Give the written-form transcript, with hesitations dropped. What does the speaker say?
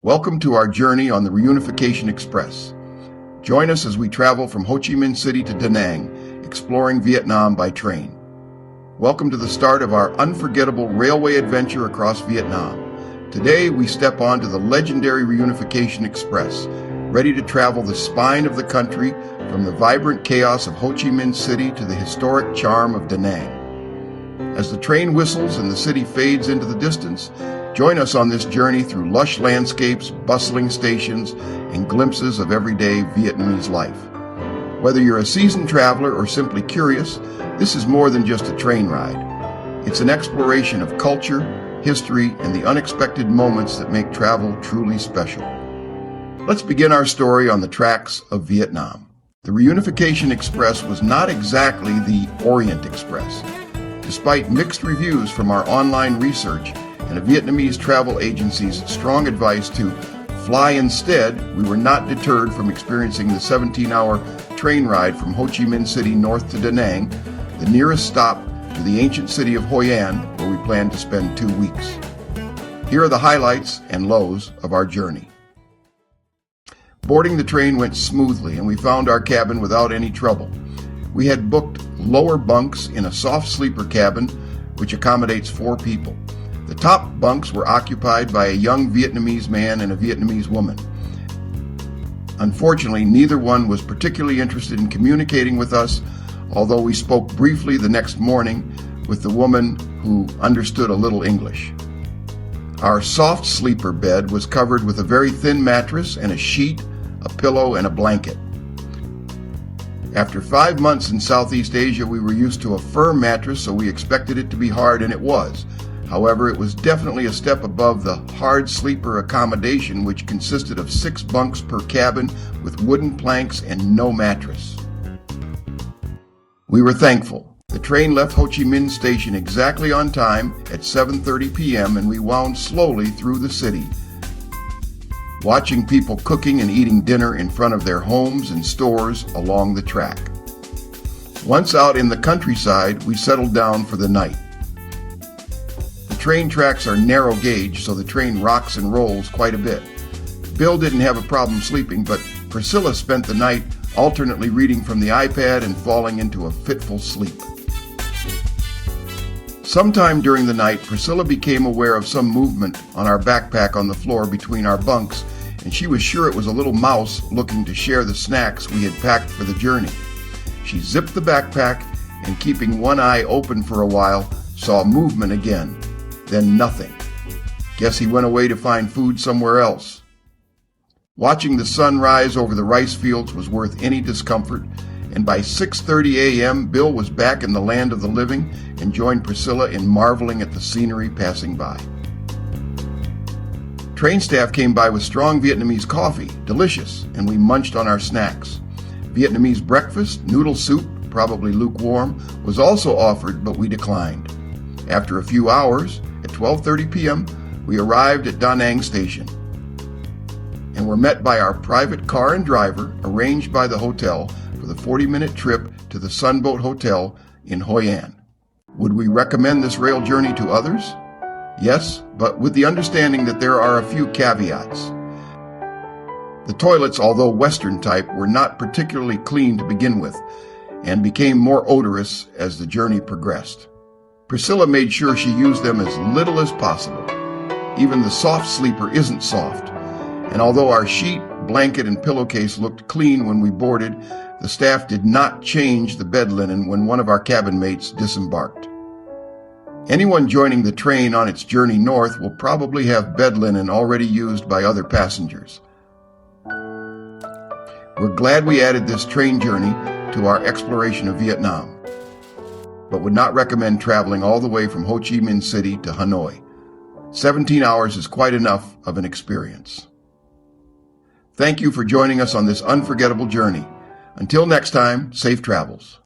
Welcome to our journey on the Reunification Express. Join us as we travel from Ho Chi Minh City to Da Nang, exploring Vietnam by train. Welcome to the start of our unforgettable railway adventure across Vietnam. Today we step onto the legendary Reunification Express, ready to travel the spine of the country from the vibrant chaos of Ho Chi Minh City to the historic charm of Da Nang. As the train whistles and the city fades into the distance, join us on this journey through lush landscapes, bustling stations, and glimpses of everyday Vietnamese life. Whether you're a seasoned traveler or simply curious, this is more than just a train ride. It's an exploration of culture, history, and the unexpected moments that make travel truly special. Let's begin our story on the tracks of Vietnam. The Reunification Express was not exactly the Orient Express. Despite mixed reviews from our online research and a Vietnamese travel agency's strong advice to fly instead, we were not deterred from experiencing the 17-hour train ride from Ho Chi Minh City north to Da Nang, the nearest stop to the ancient city of Hoi An, where we plan to spend 2 weeks. Here are the highlights and lows of our journey. Boarding the train went smoothly, and we found our cabin without any trouble. We had booked lower bunks in a soft sleeper cabin, which accommodates 4 people. The top bunks were occupied by a young Vietnamese man and a Vietnamese woman. Unfortunately, neither one was particularly interested in communicating with us, although we spoke briefly the next morning with the woman who understood a little English. Our soft sleeper bed was covered with a very thin mattress and a sheet, a pillow, and a blanket. After 5 months in Southeast Asia, we were used to a firm mattress, so we expected it to be hard, and it was. However, it was definitely a step above the hard sleeper accommodation, which consisted of 6 bunks per cabin with wooden planks and no mattress. We were thankful. The train left Ho Chi Minh Station exactly on time at 7:30 p.m. and we wound slowly through the city, watching people cooking and eating dinner in front of their homes and stores along the track. Once out in the countryside, we settled down for the night. Train tracks are narrow gauge, so the train rocks and rolls quite a bit. Bill didn't have a problem sleeping, but Priscilla spent the night alternately reading from the iPad and falling into a fitful sleep. Sometime during the night, Priscilla became aware of some movement on our backpack on the floor between our bunks, and she was sure it was a little mouse looking to share the snacks we had packed for the journey. She zipped the backpack and, keeping one eye open for a while, saw movement again. Then nothing. Guess he went away to find food somewhere else. Watching the sun rise over the rice fields was worth any discomfort, and by 6:30 a.m. Bill was back in the land of the living and joined Priscilla in marveling at the scenery passing by. Train staff came by with strong Vietnamese coffee, delicious, and we munched on our snacks. Vietnamese breakfast, noodle soup, probably lukewarm, was also offered, but we declined. After a few hours, at 12:30 p.m., we arrived at Da Nang Station and were met by our private car and driver, arranged by the hotel for the 40-minute trip to the Sunboat Hotel in Hoi An. Would we recommend this rail journey to others? Yes, but with the understanding that there are a few caveats. The toilets, although Western type, were not particularly clean to begin with and became more odorous as the journey progressed. Priscilla made sure she used them as little as possible. Even the soft sleeper isn't soft, and although our sheet, blanket, and pillowcase looked clean when we boarded, the staff did not change the bed linen when one of our cabin mates disembarked. Anyone joining the train on its journey north will probably have bed linen already used by other passengers. We're glad we added this train journey to our exploration of Vietnam, but would not recommend traveling all the way from Ho Chi Minh City to Hanoi. 17 hours is quite enough of an experience. Thank you for joining us on this unforgettable journey. Until next time, safe travels.